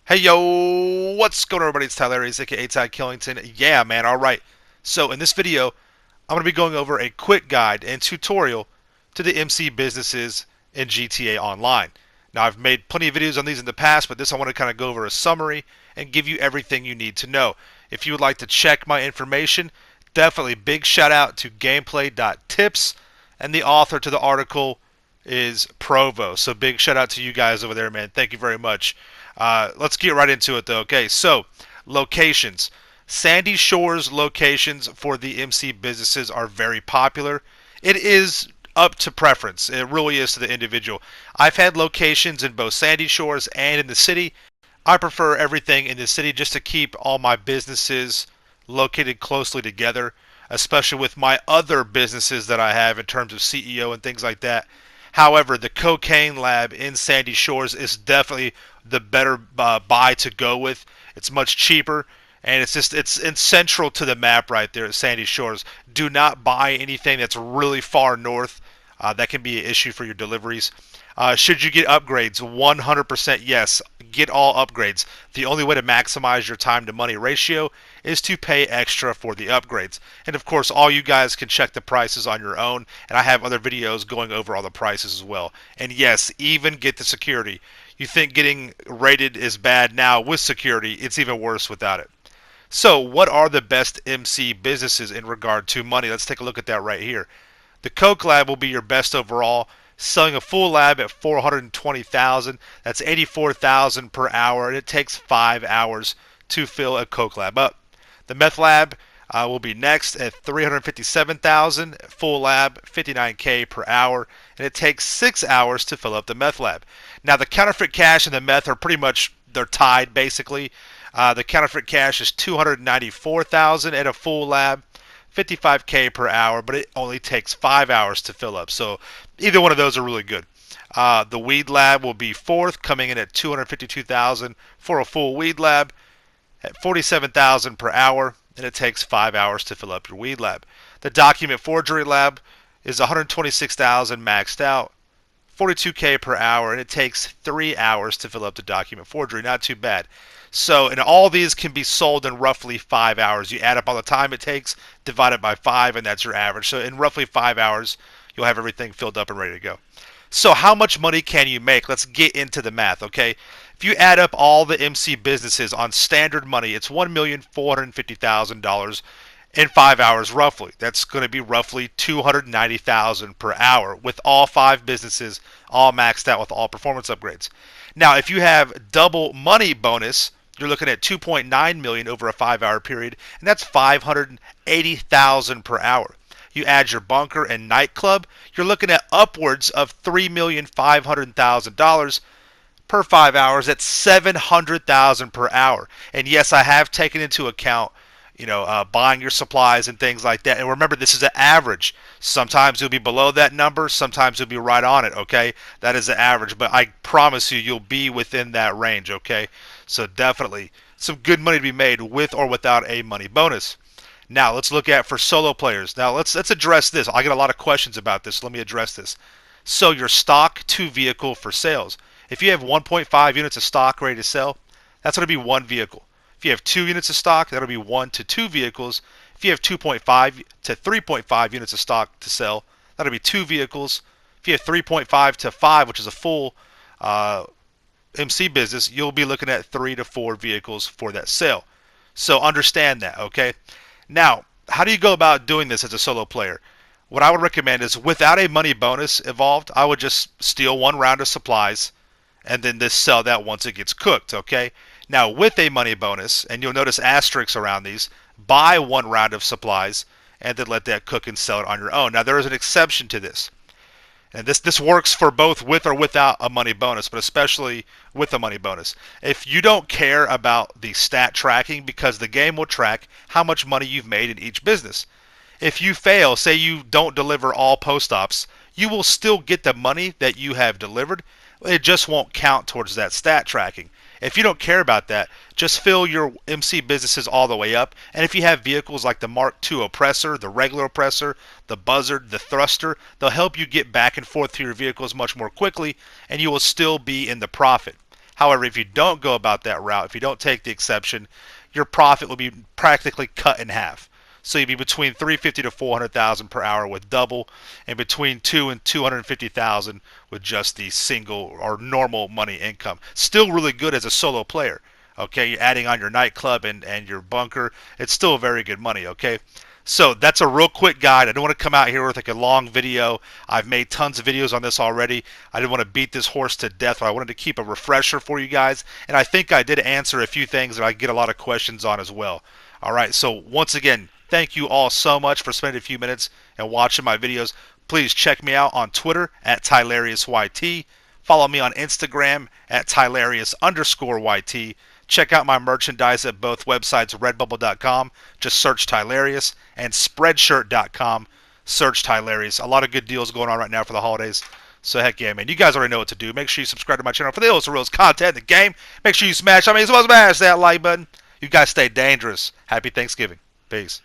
Hey yo, what's going on everybody? It's Tylarious, aka Ty Killington. Yeah man, alright. So in this video, I'm going to be going over a quick guide and tutorial to the MC businesses in GTA Online. Now I've made plenty of videos on these in the past, but this I want to kind of go over a summary and give you everything you need to know. If you would like to check my information, definitely big shout out to Gameplay.Tips, and the author to the article is Provo. So big shout out to you guys over there, man. Thank you very much. Let's get right into it though. Okay, so locations. Sandy Shores locations for the MC businesses are very popular. It is up to preference. It really is to the individual. I've had locations in both Sandy Shores and in the city. I prefer everything in the city just to keep all my businesses located closely together, especially with my other businesses that I have in terms of CEO and things like that. However, the cocaine lab in Sandy Shores is definitely the better buy to go with. It's much cheaper, and it's central to the map right there at Sandy Shores. Do not buy anything that's really far north. That can be an issue for your deliveries. Should you get upgrades? 100% yes. Get all upgrades. The only way to maximize your time to money ratio is to pay extra for the upgrades. And of course, all you guys can check the prices on your own, and I have other videos going over all the prices as well. And yes, even get the security. You think getting rated is bad now with security, it's even worse without it. So, what are the best MC businesses in regard to money? Let's take a look at that right here. The Coke Lab will be your best overall, selling a full lab at 420,000. That's 84,000 per hour, and it takes 5 hours to fill a Coke Lab up. The Meth Lab will be next at 357,000, full lab 59K per hour, and it takes 6 hours to fill up the Meth Lab. Now the counterfeit cash and the meth are pretty much they're tied basically. The counterfeit cash is 294,000 at a full lab, 55K per hour, but it only takes 5 hours to fill up. So either one of those are really good. The weed lab will be fourth, coming in at 252,000 for a full weed lab at 47,000 per hour, and it takes 5 hours to fill up your weed lab. The document forgery lab is 126,000 maxed out, 42K per hour, and it takes 3 hours to fill up the document forgery. Not too bad. So, and all these can be sold in roughly 5 hours. You add up all the time it takes, divide it by 5, and that's your average. So, in roughly 5 hours, you'll have everything filled up and ready to go. So, how much money can you make? Let's get into the math, okay? If you add up all the MC businesses on standard money, it's $1,450,000 in 5 hours roughly. That's going to be roughly $290,000 per hour with all 5 businesses all maxed out with all performance upgrades. Now, if you have double money bonus, you're looking at 2.9 million over a 5-hour period, and that's 580,000 per hour. You add your bunker and nightclub, you're looking at upwards of $3,500,000 per 5 hours. That's 700,000 per hour. And yes, I have taken into account buying your supplies and things like that. And remember, this is an average. Sometimes you'll be below that number. Sometimes you'll be right on it, okay? That is the average. But I promise you, you'll be within that range, okay? So definitely some good money to be made with or without a money bonus. Now, let's look at for solo players. Now, let's address this. I get a lot of questions about this. So let me address this. So your stock to vehicle for sales. If you have 1.5 units of stock ready to sell, that's going to be one vehicle. If you have 2 units of stock, that'll be 1 to 2 vehicles. If you have 2.5 to 3.5 units of stock to sell, that'll be 2 vehicles. If you have 3.5 to 5, which is a full MC business, you'll be looking at 3 to 4 vehicles for that sale. So understand that, okay? Now, how do you go about doing this as a solo player? What I would recommend is without a money bonus involved, I would just steal 1 round of supplies and then just sell that once it gets cooked, okay? Now, with a money bonus, and you'll notice asterisks around these, buy 1 round of supplies and then let that cook and sell it on your own. Now, there is an exception to this. And this works for both with or without a money bonus, but especially with a money bonus. If you don't care about the stat tracking, because the game will track how much money you've made in each business. If you fail, say you don't deliver all post-ops, you will still get the money that you have delivered. It just won't count towards that stat tracking. If you don't care about that, just fill your MC businesses all the way up. And if you have vehicles like the Mark II oppressor, the regular oppressor, the buzzard, the thruster, they'll help you get back and forth to your vehicles much more quickly, and you will still be in the profit. However, if you don't go about that route, if you don't take the exception, your profit will be practically cut in half. So you'd be between 350 to 400,000 per hour with double, and between 2 and 250,000 with just the single or normal money income. Still really good as a solo player. Okay, you're adding on your nightclub and your bunker. It's still very good money. Okay. So that's a real quick guide. I don't want to come out here with like a long video. I've made tons of videos on this already. I didn't want to beat this horse to death, but I wanted to keep a refresher for you guys. And I think I did answer a few things that I get a lot of questions on as well. All right, so once again, thank you all so much for spending a few minutes and watching my videos. Please check me out on Twitter at TylariousYT. Follow me on Instagram at Tylarious_YT. Check out my merchandise at both websites, redbubble.com, just search Tylarious, and spreadshirt.com, search Tylarious. A lot of good deals going on right now for the holidays. So heck yeah, man. You guys already know what to do. Make sure you subscribe to my channel for the realest content in the game. Make sure you smash that like button. You guys stay dangerous. Happy Thanksgiving. Peace.